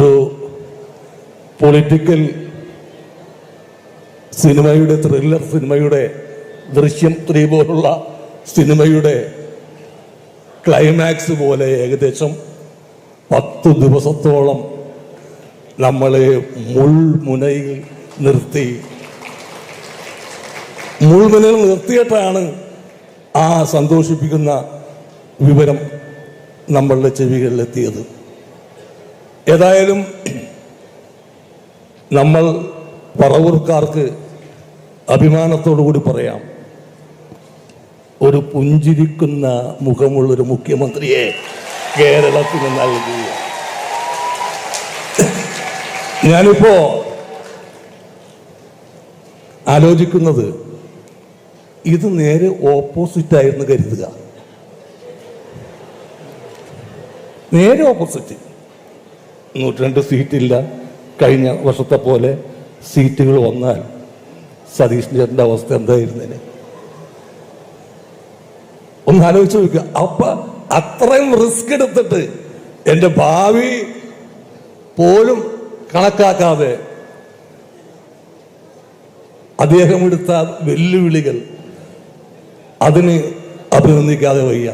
ഒരു പൊളിറ്റിക്കൽ സിനിമയുടെ, ത്രില്ലർ സിനിമയുടെ, ദൃശ്യം 3 പോലുള്ള സിനിമയുടെ ക്ലൈമാക്സ് പോലെ ഏകദേശം 10 ദിവസത്തോളം നമ്മളെ മുൾമുനയിൽ നിർത്തിയിട്ടാണ് ആ സന്തോഷിപ്പിക്കുന്ന വിവരം നമ്മളുടെ ചെവികളിലെത്തിയത്. ഏതായാലും നമ്മൾ പറവൂർക്കാർക്ക് അഭിമാനത്തോടു കൂടി പറയാം, ഒരു പുഞ്ചിരിക്കുന്ന മുഖമുള്ളൊരു മുഖ്യമന്ത്രിയെ കേരളത്തിന് നൽകി. ഞാനിപ്പോ ആലോചിക്കുന്നത്, ഇത് നേരെ ഓപ്പോസിറ്റായിരുന്നു കരുതുക. നേരെ ഓപ്പോസിറ്റ്. 102 സീറ്റില്ല. കഴിഞ്ഞ വർഷത്തെ പോലെ സീറ്റുകൾ വന്നാൽ സതീഷ് ചേട്ടൻ്റെ അവസ്ഥ എന്തായിരുന്നേനെ ഒന്ന് ആലോചിച്ച് നോക്കുക. അപ്പൊ അത്രയും റിസ്ക് എടുത്തിട്ട് എൻ്റെ ഭാവി പോലും കണക്കാക്കാതെ അദ്ദേഹം എടുത്ത വെല്ലുവിളികൾ, അതിന് അഭിനന്ദിക്കാതെ വയ്യ.